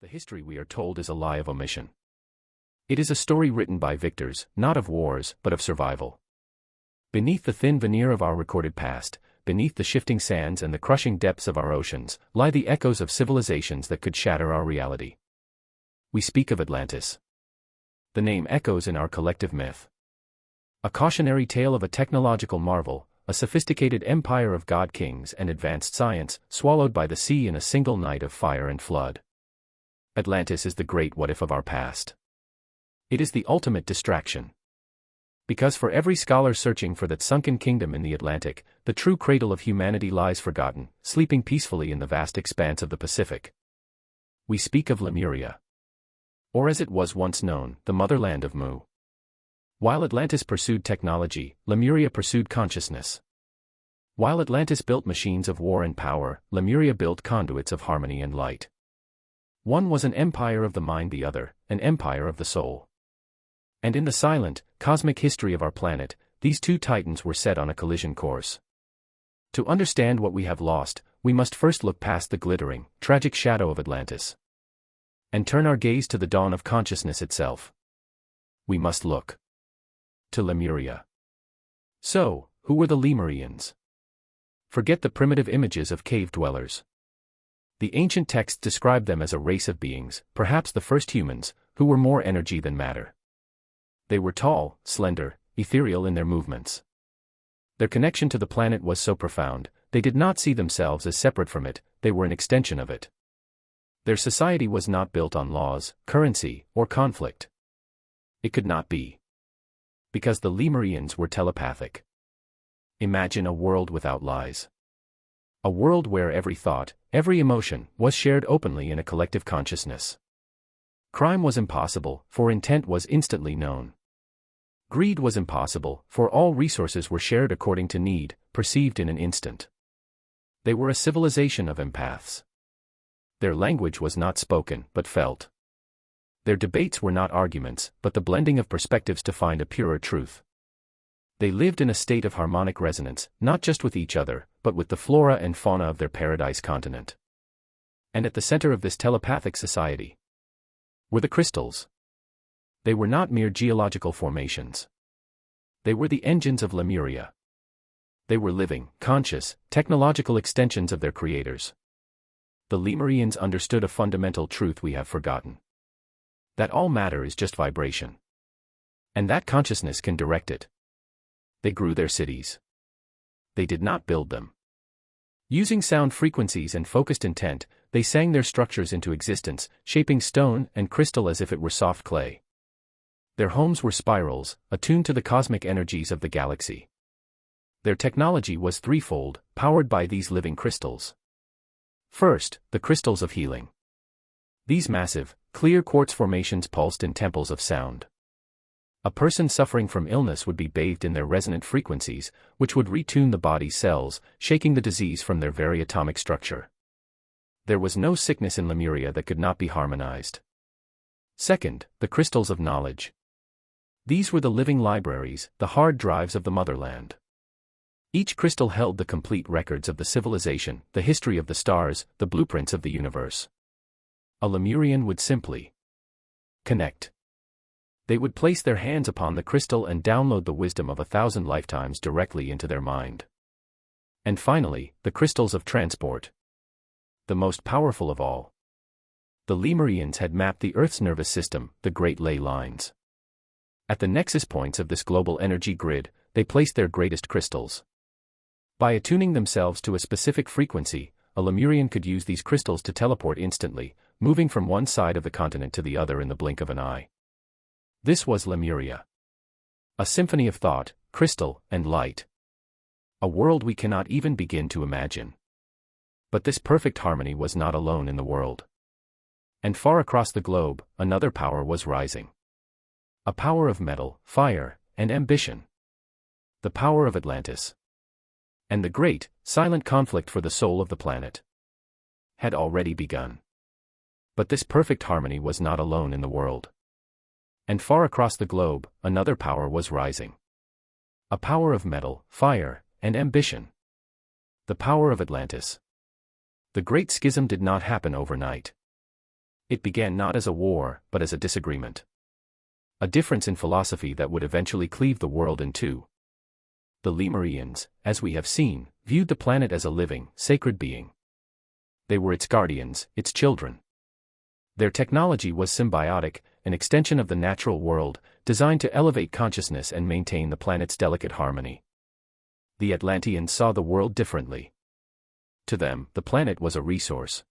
The history we are told is a lie of omission. It is a story written by victors, not of wars, but of survival. Beneath the thin veneer of our recorded past, beneath the shifting sands and the crushing depths of our oceans, lie the echoes of civilizations that could shatter our reality. We speak of Atlantis. The name echoes in our collective myth. A cautionary tale of a technological marvel, a sophisticated empire of god-kings and advanced science, swallowed by the sea in a single night of fire and flood. Atlantis is the great what-if of our past. It is the ultimate distraction. Because for every scholar searching for that sunken kingdom in the Atlantic, the true cradle of humanity lies forgotten, sleeping peacefully in the vast expanse of the Pacific. We speak of Lemuria. Or as it was once known, the motherland of Mu. While Atlantis pursued technology, Lemuria pursued consciousness. While Atlantis built machines of war and power, Lemuria built conduits of harmony and light. One was an empire of the mind, the other, an empire of the soul. And in the silent, cosmic history of our planet, these two titans were set on a collision course. To understand what we have lost, we must first look past the glittering, tragic shadow of Atlantis. And turn our gaze to the dawn of consciousness itself. We must look to Lemuria. So, who were the Lemurians? Forget the primitive images of cave dwellers. The ancient texts describe them as a race of beings, perhaps the first humans, who were more energy than matter. They were tall, slender, ethereal in their movements. Their connection to the planet was so profound, they did not see themselves as separate from it, they were an extension of it. Their society was not built on laws, currency, or conflict. It could not be. Because the Lemurians were telepathic. Imagine a world without lies. A world where every thought, every emotion, was shared openly in a collective consciousness. Crime was impossible, for intent was instantly known. Greed was impossible, for all resources were shared according to need, perceived in an instant. They were a civilization of empaths. Their language was not spoken, but felt. Their debates were not arguments, but the blending of perspectives to find a purer truth. They lived in a state of harmonic resonance, not just with each other, but with the flora and fauna of their paradise continent. And at the center of this telepathic society were the crystals. They were not mere geological formations. They were the engines of Lemuria. They were living, conscious, technological extensions of their creators. The Lemurians understood a fundamental truth we have forgotten. That all matter is just vibration. And that consciousness can direct it. They grew their cities. They did not build them. Using sound frequencies and focused intent, they sang their structures into existence, shaping stone and crystal as if it were soft clay. Their homes were spirals, attuned to the cosmic energies of the galaxy. Their technology was threefold, powered by these living crystals. First, the crystals of healing. These massive, clear quartz formations pulsed in temples of sound. A person suffering from illness would be bathed in their resonant frequencies, which would retune the body's cells, shaking the disease from their very atomic structure. There was no sickness in Lemuria that could not be harmonized. Second, the crystals of knowledge. These were the living libraries, the hard drives of the motherland. Each crystal held the complete records of the civilization, the history of the stars, the blueprints of the universe. A Lemurian would simply connect. They would place their hands upon the crystal and download the wisdom of 1,000 lifetimes directly into their mind. And finally, the crystals of transport. The most powerful of all. The Lemurians had mapped the Earth's nervous system, the Great Ley Lines. At the nexus points of this global energy grid, they placed their greatest crystals. By attuning themselves to a specific frequency, a Lemurian could use these crystals to teleport instantly, moving from one side of the continent to the other in the blink of an eye. This was Lemuria. A symphony of thought, crystal, and light. A world we cannot even begin to imagine. But this perfect harmony was not alone in the world. And far across the globe, another power was rising. A power of metal, fire, and ambition. The power of Atlantis. And the great, silent conflict for the soul of the planet had already begun. But this perfect harmony was not alone in the world. And far across the globe, another power was rising. A power of metal, fire, and ambition. The power of Atlantis. The Great Schism did not happen overnight. It began not as a war, but as a disagreement. A difference in philosophy that would eventually cleave the world in two. The Lemurians, as we have seen, viewed the planet as a living, sacred being. They were its guardians, its children. Their technology was symbiotic, an extension of the natural world, designed to elevate consciousness and maintain the planet's delicate harmony. The Atlanteans saw the world differently. To them, the planet was a resource.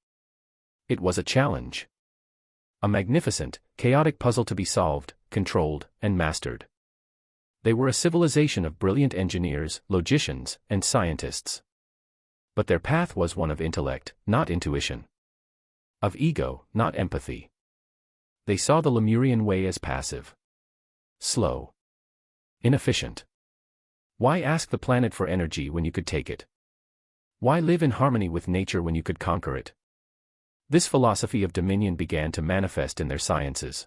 It was a challenge. A magnificent, chaotic puzzle to be solved, controlled, and mastered. They were a civilization of brilliant engineers, logicians, and scientists. But their path was one of intellect, not intuition. Of ego, not empathy. They saw the Lemurian way as passive. Slow. Inefficient. Why ask the planet for energy when you could take it? Why live in harmony with nature when you could conquer it? This philosophy of dominion began to manifest in their sciences.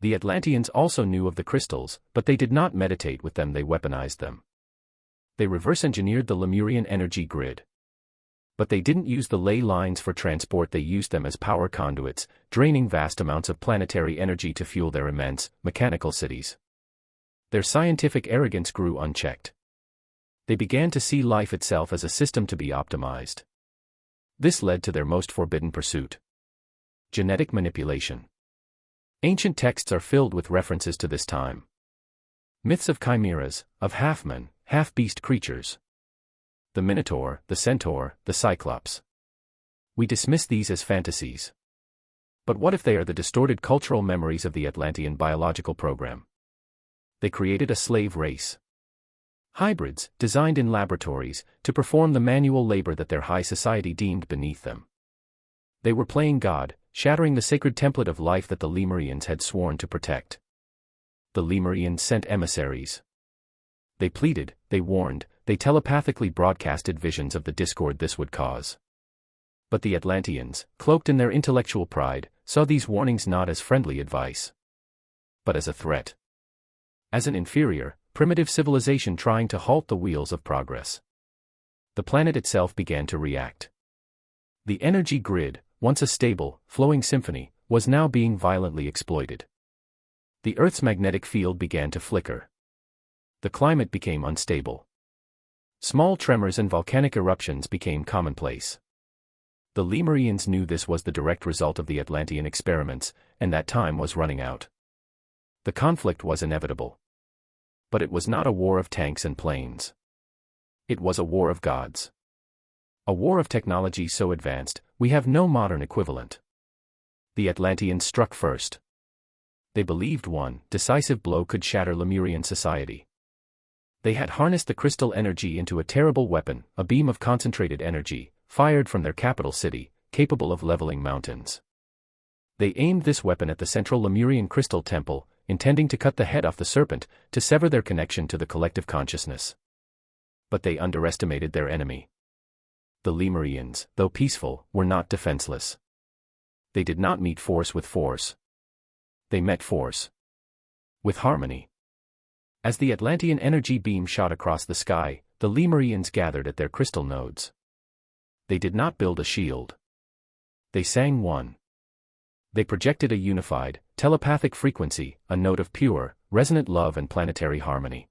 The Atlanteans also knew of the crystals, but they did not meditate with them, they weaponized them. They reverse-engineered the Lemurian energy grid. But they didn't use the ley lines for transport, they used them as power conduits, draining vast amounts of planetary energy to fuel their immense, mechanical cities. Their scientific arrogance grew unchecked. They began to see life itself as a system to be optimized. This led to their most forbidden pursuit. Genetic manipulation. Ancient texts are filled with references to this time. Myths of chimeras, of half-man, half-beast creatures. The Minotaur, the Centaur, the Cyclops. We dismiss these as fantasies. But what if they are the distorted cultural memories of the Atlantean biological program? They created a slave race. Hybrids, designed in laboratories, to perform the manual labor that their high society deemed beneath them. They were playing God, shattering the sacred template of life that the Lemurians had sworn to protect. The Lemurians sent emissaries. They pleaded, they warned, they telepathically broadcasted visions of the discord this would cause. But the Atlanteans, cloaked in their intellectual pride, saw these warnings not as friendly advice, but as a threat. As an inferior, primitive civilization trying to halt the wheels of progress. The planet itself began to react. The energy grid, once a stable, flowing symphony, was now being violently exploited. The Earth's magnetic field began to flicker. The climate became unstable. Small tremors and volcanic eruptions became commonplace. The Lemurians knew this was the direct result of the Atlantean experiments, and that time was running out. The conflict was inevitable. But it was not a war of tanks and planes. It was a war of gods. A war of technology so advanced, we have no modern equivalent. The Atlanteans struck first. They believed one decisive blow could shatter Lemurian society. They had harnessed the crystal energy into a terrible weapon, a beam of concentrated energy, fired from their capital city, capable of leveling mountains. They aimed this weapon at the central Lemurian crystal temple, intending to cut the head off the serpent, to sever their connection to the collective consciousness. But they underestimated their enemy. The Lemurians, though peaceful, were not defenseless. They did not meet force with force. They met force with harmony. As the Atlantean energy beam shot across the sky, the Lemurians gathered at their crystal nodes. They did not build a shield. They sang one. They projected a unified, telepathic frequency, a note of pure, resonant love and planetary harmony.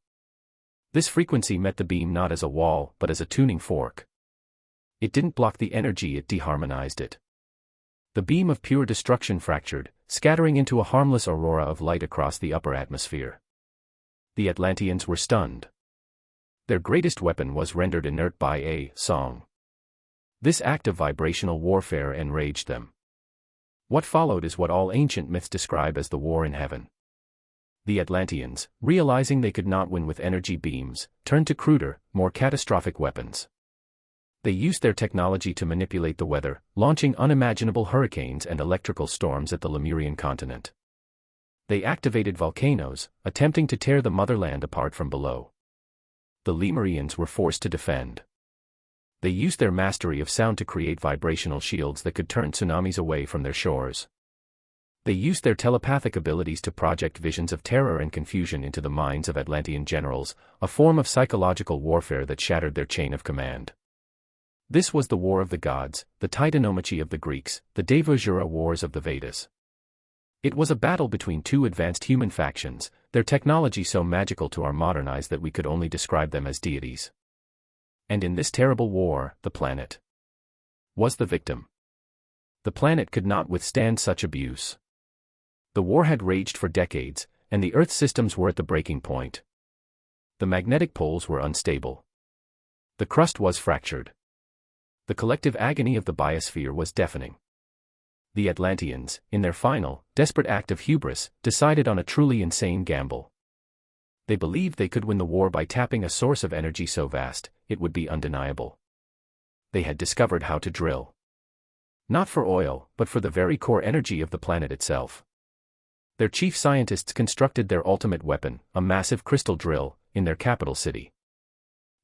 This frequency met the beam not as a wall, but as a tuning fork. It didn't block the energy, it deharmonized it. The beam of pure destruction fractured, scattering into a harmless aurora of light across the upper atmosphere. The Atlanteans were stunned. Their greatest weapon was rendered inert by a song. This act of vibrational warfare enraged them. What followed is what all ancient myths describe as the war in heaven. The Atlanteans, realizing they could not win with energy beams, turned to cruder, more catastrophic weapons. They used their technology to manipulate the weather, launching unimaginable hurricanes and electrical storms at the Lemurian continent. They activated volcanoes, attempting to tear the motherland apart from below. The Lemurians were forced to defend. They used their mastery of sound to create vibrational shields that could turn tsunamis away from their shores. They used their telepathic abilities to project visions of terror and confusion into the minds of Atlantean generals, a form of psychological warfare that shattered their chain of command. This was the War of the Gods, the Titanomachy of the Greeks, the Devajura Wars of the Vedas. It was a battle between two advanced human factions, their technology so magical to our modern eyes that we could only describe them as deities. And in this terrible war, the planet was the victim. The planet could not withstand such abuse. The war had raged for decades, and the Earth's systems were at the breaking point. The magnetic poles were unstable. The crust was fractured. The collective agony of the biosphere was deafening. The Atlanteans, in their final, desperate act of hubris, decided on a truly insane gamble. They believed they could win the war by tapping a source of energy so vast, it would be undeniable. They had discovered how to drill. Not for oil, but for the very core energy of the planet itself. Their chief scientists constructed their ultimate weapon, a massive crystal drill, in their capital city.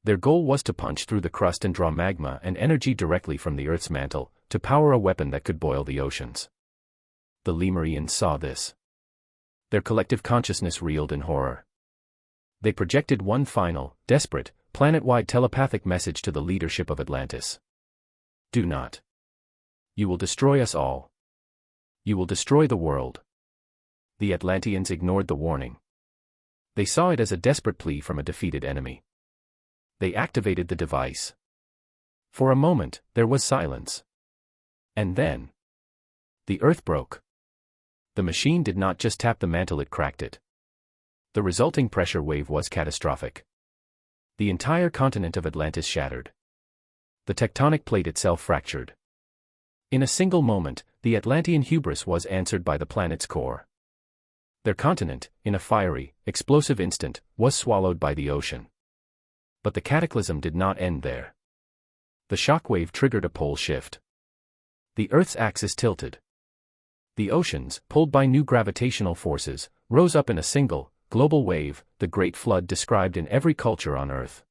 Their goal was to punch through the crust and draw magma and energy directly from the Earth's mantle, to power a weapon that could boil the oceans. The Lemurians saw this. Their collective consciousness reeled in horror. They projected one final, desperate, planet-wide telepathic message to the leadership of Atlantis. Do not. You will destroy us all. You will destroy the world. The Atlanteans ignored the warning. They saw it as a desperate plea from a defeated enemy. They activated the device. For a moment, there was silence. And then, the Earth broke. The machine did not just tap the mantle, it cracked it. The resulting pressure wave was catastrophic. The entire continent of Atlantis shattered. The tectonic plate itself fractured. In a single moment, the Atlantean hubris was answered by the planet's core. Their continent, in a fiery, explosive instant, was swallowed by the ocean. But the cataclysm did not end there. The shockwave triggered a pole shift. The Earth's axis tilted. The oceans, pulled by new gravitational forces, rose up in a single, global wave, the Great Flood described in every culture on Earth.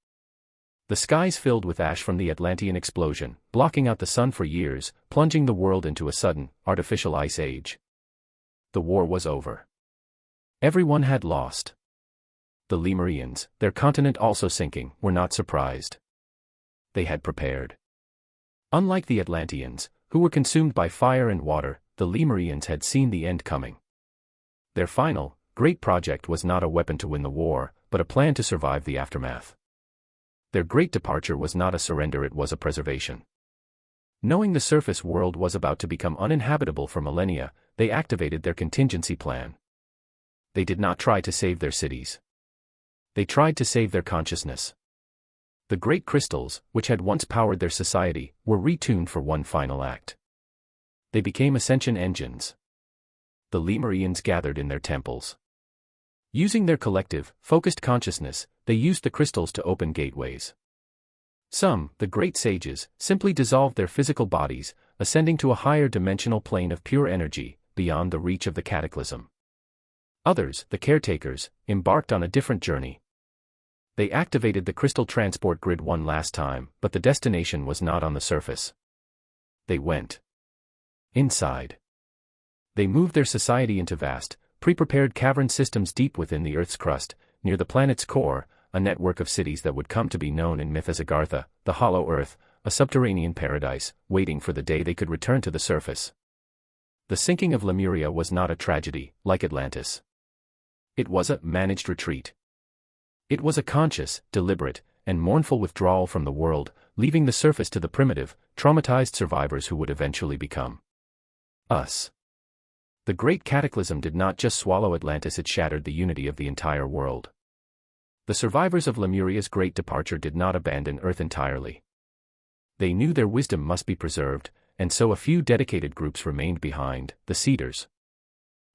The skies filled with ash from the Atlantean explosion, blocking out the sun for years, plunging the world into a sudden, artificial ice age. The war was over. Everyone had lost. The Lemurians, their continent also sinking, were not surprised. They had prepared. Unlike the Atlanteans, who were consumed by fire and water, the Lemurians had seen the end coming. Their final, great project was not a weapon to win the war, but a plan to survive the aftermath. Their great departure was not a surrender, it was a preservation. Knowing the surface world was about to become uninhabitable for millennia, they activated their contingency plan. They did not try to save their cities. They tried to save their consciousness. The great crystals, which had once powered their society, were retuned for one final act. They became ascension engines. The Lemurians gathered in their temples. Using their collective, focused consciousness, they used the crystals to open gateways. Some, the great sages, simply dissolved their physical bodies, ascending to a higher dimensional plane of pure energy, beyond the reach of the cataclysm. Others, the caretakers, embarked on a different journey. They activated the crystal transport grid one last time, but the destination was not on the surface. They went inside. They moved their society into vast, pre-prepared cavern systems deep within the Earth's crust, near the planet's core, a network of cities that would come to be known in myth as Agartha, the Hollow Earth, a subterranean paradise, waiting for the day they could return to the surface. The sinking of Lemuria was not a tragedy, like Atlantis. It was a managed retreat. It was a conscious, deliberate, and mournful withdrawal from the world, leaving the surface to the primitive, traumatized survivors who would eventually become us. The great cataclysm did not just swallow Atlantis, it shattered the unity of the entire world. The survivors of Lemuria's great departure did not abandon Earth entirely. They knew their wisdom must be preserved, and so a few dedicated groups remained behind, the Seeders.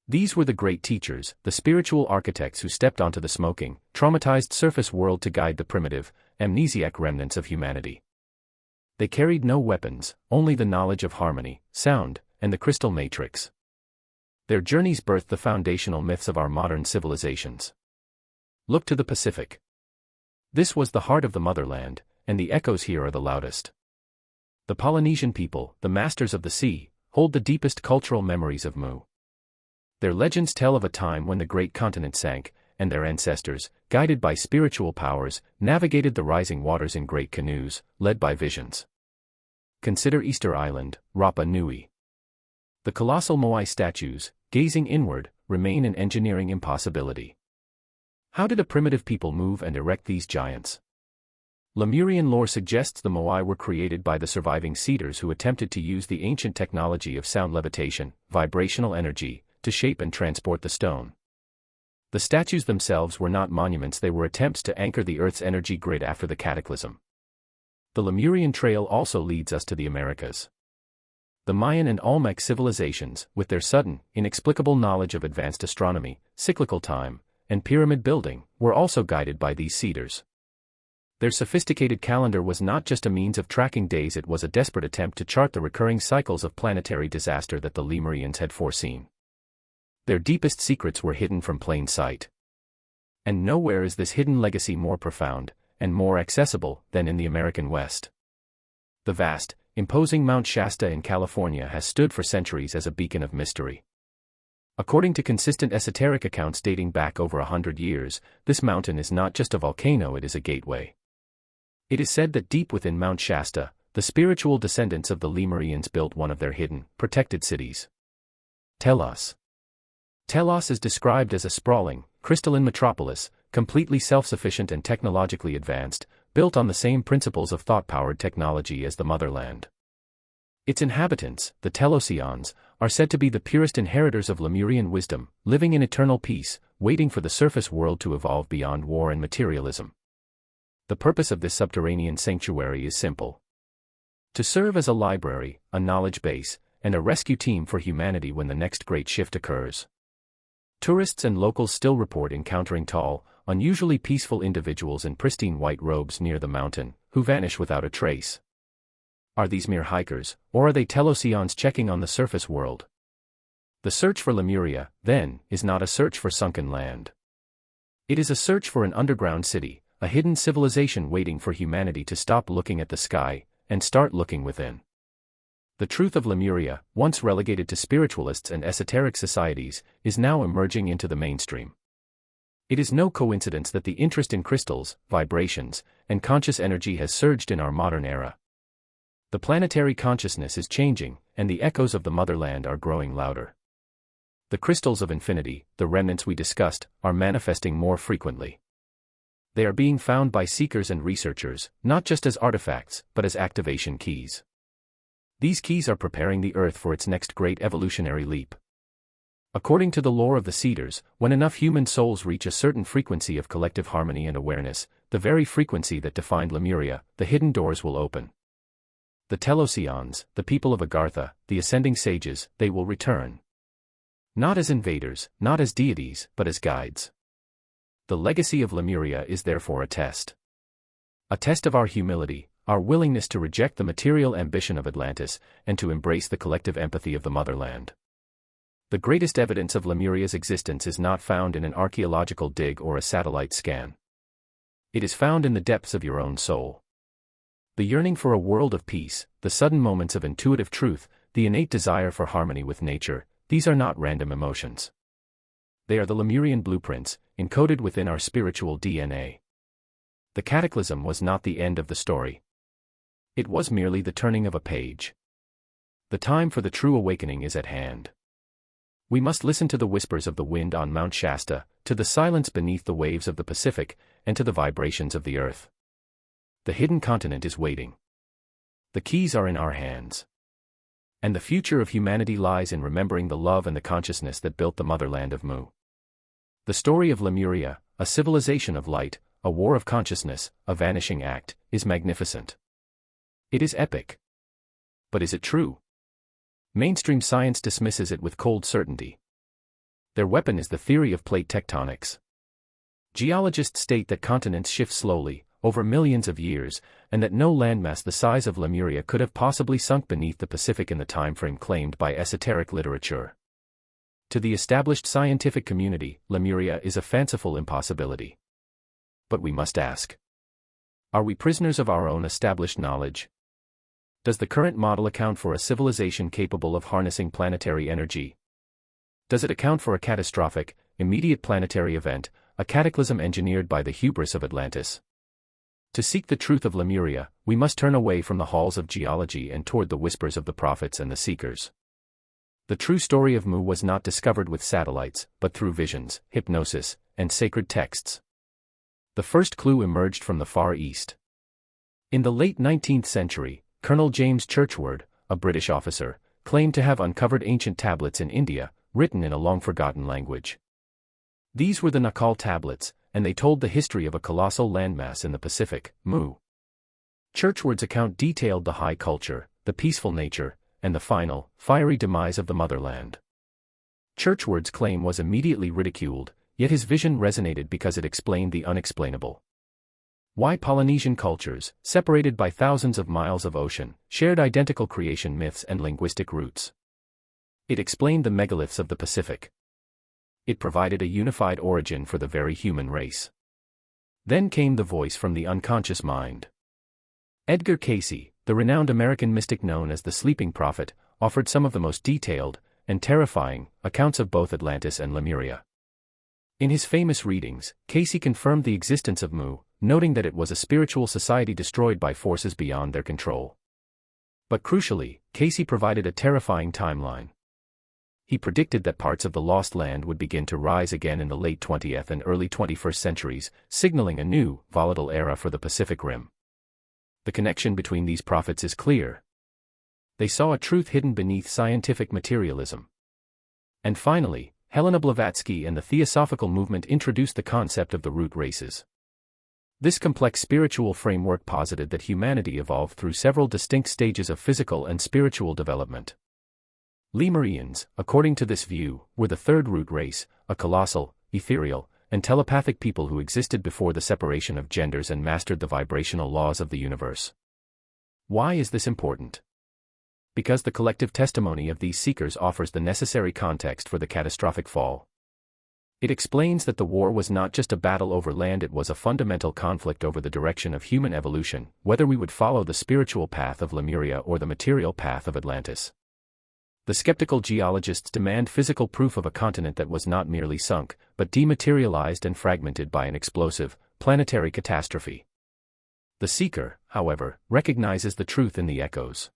These were the great teachers, the spiritual architects who stepped onto the smoking, traumatized surface world to guide the primitive, amnesiac remnants of humanity. They carried no weapons, only the knowledge of harmony, sound, and the crystal matrix. Their journeys birthed the foundational myths of our modern civilizations. Look to the Pacific. This was the heart of the motherland, and the echoes here are the loudest. The Polynesian people, the masters of the sea, hold the deepest cultural memories of Mu. Their legends tell of a time when the great continent sank, and their ancestors, guided by spiritual powers, navigated the rising waters in great canoes, led by visions. Consider Easter Island, Rapa Nui. The colossal Moai statues, gazing inward, remain an engineering impossibility. How did a primitive people move and erect these giants? Lemurian lore suggests the Moai were created by the surviving cedars who attempted to use the ancient technology of sound levitation, vibrational energy, to shape and transport the stone. The statues themselves were not monuments, they were attempts to anchor the Earth's energy grid after the cataclysm. The Lemurian trail also leads us to the Americas. The Mayan and Olmec civilizations, with their sudden, inexplicable knowledge of advanced astronomy, cyclical time, and pyramid building, were also guided by these cedars. Their sophisticated calendar was not just a means of tracking days, it was a desperate attempt to chart the recurring cycles of planetary disaster that the Lemurians had foreseen. Their deepest secrets were hidden from plain sight. And nowhere is this hidden legacy more profound, and more accessible, than in the American West. The vast, imposing Mount Shasta in California has stood for centuries as a beacon of mystery. According to consistent esoteric accounts dating back over 100 years, this mountain is not just a volcano, it is a gateway. It is said that deep within Mount Shasta, the spiritual descendants of the Lemurians built one of their hidden, protected cities. Telos. Telos is described as a sprawling, crystalline metropolis, completely self-sufficient and technologically advanced, built on the same principles of thought-powered technology as the motherland. Its inhabitants, the Telosians, are said to be the purest inheritors of Lemurian wisdom, living in eternal peace, waiting for the surface world to evolve beyond war and materialism. The purpose of this subterranean sanctuary is simple: to serve as a library, a knowledge base, and a rescue team for humanity when the next great shift occurs. Tourists and locals still report encountering tall, unusually peaceful individuals in pristine white robes near the mountain, who vanish without a trace. Are these mere hikers, or are they Telosians checking on the surface world? The search for Lemuria, then, is not a search for sunken land. It is a search for an underground city, a hidden civilization waiting for humanity to stop looking at the sky, and start looking within. The truth of Lemuria, once relegated to spiritualists and esoteric societies, is now emerging into the mainstream. It is no coincidence that the interest in crystals, vibrations, and conscious energy has surged in our modern era. The planetary consciousness is changing, and the echoes of the motherland are growing louder. The crystals of infinity, the remnants we discussed, are manifesting more frequently. They are being found by seekers and researchers, not just as artifacts, but as activation keys. These keys are preparing the Earth for its next great evolutionary leap. According to the lore of the Cedars, when enough human souls reach a certain frequency of collective harmony and awareness, the very frequency that defined Lemuria, the hidden doors will open. The Telosians, the people of Agartha, the ascending sages, they will return. Not as invaders, not as deities, but as guides. The legacy of Lemuria is therefore a test. A test of our humility, our willingness to reject the material ambition of Atlantis, and to embrace the collective empathy of the motherland. The greatest evidence of Lemuria's existence is not found in an archaeological dig or a satellite scan. It is found in the depths of your own soul. The yearning for a world of peace, the sudden moments of intuitive truth, the innate desire for harmony with nature, these are not random emotions. They are the Lemurian blueprints, encoded within our spiritual DNA. The cataclysm was not the end of the story. It was merely the turning of a page. The time for the true awakening is at hand. We must listen to the whispers of the wind on Mount Shasta, to the silence beneath the waves of the Pacific, and to the vibrations of the earth. The hidden continent is waiting. The keys are in our hands. And the future of humanity lies in remembering the love and the consciousness that built the motherland of Mu. The story of Lemuria, a civilization of light, a war of consciousness, a vanishing act, is magnificent. It is epic. But is it true? Mainstream science dismisses it with cold certainty. Their weapon is the theory of plate tectonics. Geologists state that continents shift slowly, over millions of years, and that no landmass the size of Lemuria could have possibly sunk beneath the Pacific in the timeframe claimed by esoteric literature. To the established scientific community, Lemuria is a fanciful impossibility. But we must ask: are we prisoners of our own established knowledge? Does the current model account for a civilization capable of harnessing planetary energy? Does it account for a catastrophic, immediate planetary event, a cataclysm engineered by the hubris of Atlantis? To seek the truth of Lemuria, we must turn away from the halls of geology and toward the whispers of the prophets and the seekers. The true story of Mu was not discovered with satellites, but through visions, hypnosis, and sacred texts. The first clue emerged from the Far East. In the late 19th century, Colonel James Churchward, a British officer, claimed to have uncovered ancient tablets in India, written in a long-forgotten language. These were the Nakal tablets, and they told the history of a colossal landmass in the Pacific, Mu. Churchward's account detailed the high culture, the peaceful nature, and the final, fiery demise of the motherland. Churchward's claim was immediately ridiculed, yet his vision resonated because it explained the unexplainable. Why Polynesian cultures, separated by thousands of miles of ocean, shared identical creation myths and linguistic roots. It explained the megaliths of the Pacific. It provided a unified origin for the very human race. Then came the voice from the unconscious mind. Edgar Cayce, the renowned American mystic known as the Sleeping Prophet, offered some of the most detailed and terrifying accounts of both Atlantis and Lemuria. In his famous readings, Cayce confirmed the existence of Mu, noting that it was a spiritual society destroyed by forces beyond their control. But crucially, Cayce provided a terrifying timeline. He predicted that parts of the lost land would begin to rise again in the late 20th and early 21st centuries, signaling a new, volatile era for the Pacific Rim. The connection between these prophets is clear. They saw a truth hidden beneath scientific materialism. And finally, Helena Blavatsky and the Theosophical movement introduced the concept of the root races. This complex spiritual framework posited that humanity evolved through several distinct stages of physical and spiritual development. Lemurians, according to this view, were the third root race, a colossal, ethereal, and telepathic people who existed before the separation of genders and mastered the vibrational laws of the universe. Why is this important? Because the collective testimony of these seekers offers the necessary context for the catastrophic fall. It explains that the war was not just a battle over land, it was a fundamental conflict over the direction of human evolution, whether we would follow the spiritual path of Lemuria or the material path of Atlantis. The skeptical geologists demand physical proof of a continent that was not merely sunk, but dematerialized and fragmented by an explosive, planetary catastrophe. The seeker, however, recognizes the truth in the echoes.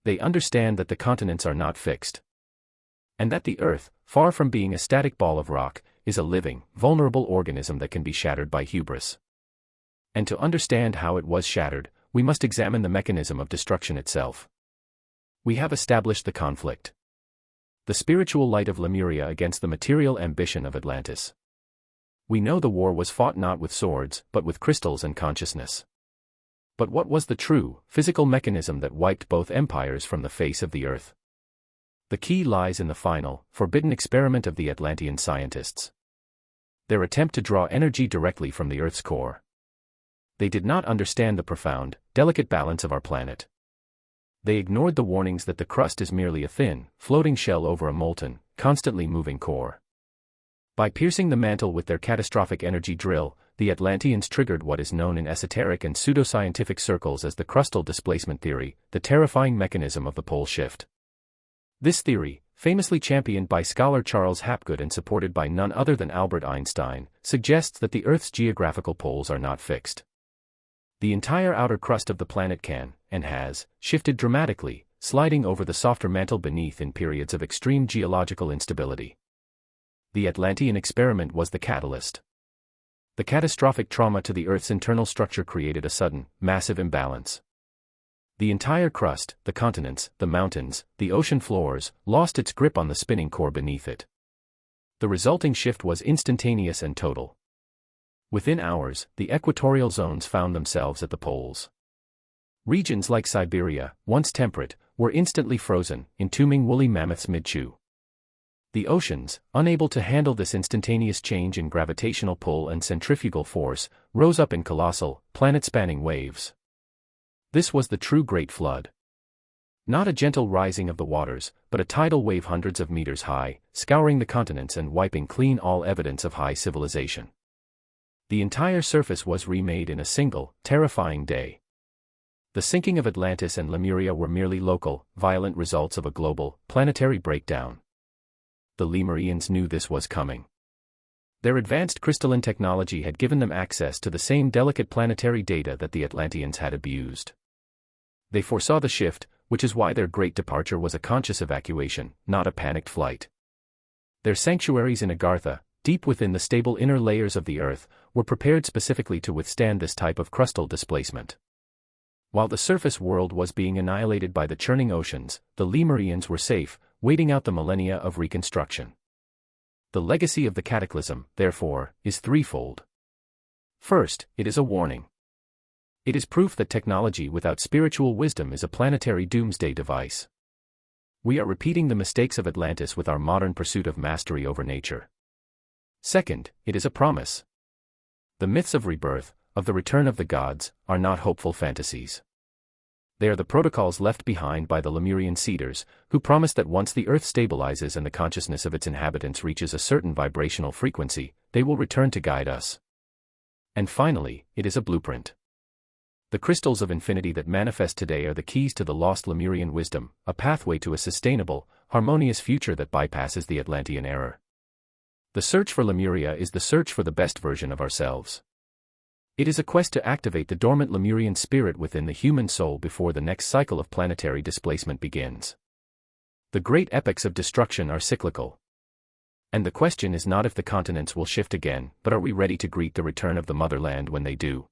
They understand that the continents are not fixed. And that the Earth, far from being a static ball of rock, is a living, vulnerable organism that can be shattered by hubris. And to understand how it was shattered, we must examine the mechanism of destruction itself. We have established the conflict. The spiritual light of Lemuria against the material ambition of Atlantis. We know the war was fought not with swords, but with crystals and consciousness. But what was the true, physical mechanism that wiped both empires from the face of the Earth? The key lies in the final, forbidden experiment of the Atlantean scientists. Their attempt to draw energy directly from the Earth's core. They did not understand the profound, delicate balance of our planet. They ignored the warnings that the crust is merely a thin, floating shell over a molten, constantly moving core. By piercing the mantle with their catastrophic energy drill, the Atlanteans triggered what is known in esoteric and pseudoscientific circles as the crustal displacement theory, the terrifying mechanism of the pole shift. This theory, famously championed by scholar Charles Hapgood and supported by none other than Albert Einstein, suggests that the Earth's geographical poles are not fixed. The entire outer crust of the planet can, and has, shifted dramatically, sliding over the softer mantle beneath in periods of extreme geological instability. The Atlantean experiment was the catalyst. The catastrophic trauma to the Earth's internal structure created a sudden, massive imbalance. The entire crust, the continents, the mountains, the ocean floors, lost its grip on the spinning core beneath it. The resulting shift was instantaneous and total. Within hours, the equatorial zones found themselves at the poles. Regions like Siberia, once temperate, were instantly frozen, entombing woolly mammoths mid-chew. The oceans, unable to handle this instantaneous change in gravitational pull and centrifugal force, rose up in colossal, planet-spanning waves. This was the true Great Flood. Not a gentle rising of the waters, but a tidal wave hundreds of meters high, scouring the continents and wiping clean all evidence of high civilization. The entire surface was remade in a single, terrifying day. The sinking of Atlantis and Lemuria were merely local, violent results of a global, planetary breakdown. The Lemurians knew this was coming. Their advanced crystalline technology had given them access to the same delicate planetary data that the Atlanteans had abused. They foresaw the shift, which is why their great departure was a conscious evacuation, not a panicked flight. Their sanctuaries in Agartha, deep within the stable inner layers of the Earth, were prepared specifically to withstand this type of crustal displacement. While the surface world was being annihilated by the churning oceans, the Lemurians were safe, waiting out the millennia of reconstruction. The legacy of the cataclysm, therefore, is threefold. First, it is a warning. It is proof that technology without spiritual wisdom is a planetary doomsday device. We are repeating the mistakes of Atlantis with our modern pursuit of mastery over nature. Second, it is a promise. The myths of rebirth, of the return of the gods, are not hopeful fantasies. They are the protocols left behind by the Lemurian seeders, who promised that once the Earth stabilizes and the consciousness of its inhabitants reaches a certain vibrational frequency, they will return to guide us. And finally, it is a blueprint. The crystals of infinity that manifest today are the keys to the lost Lemurian wisdom, a pathway to a sustainable, harmonious future that bypasses the Atlantean error. The search for Lemuria is the search for the best version of ourselves. It is a quest to activate the dormant Lemurian spirit within the human soul before the next cycle of planetary displacement begins. The great epics of destruction are cyclical. And the question is not if the continents will shift again, but are we ready to greet the return of the motherland when they do?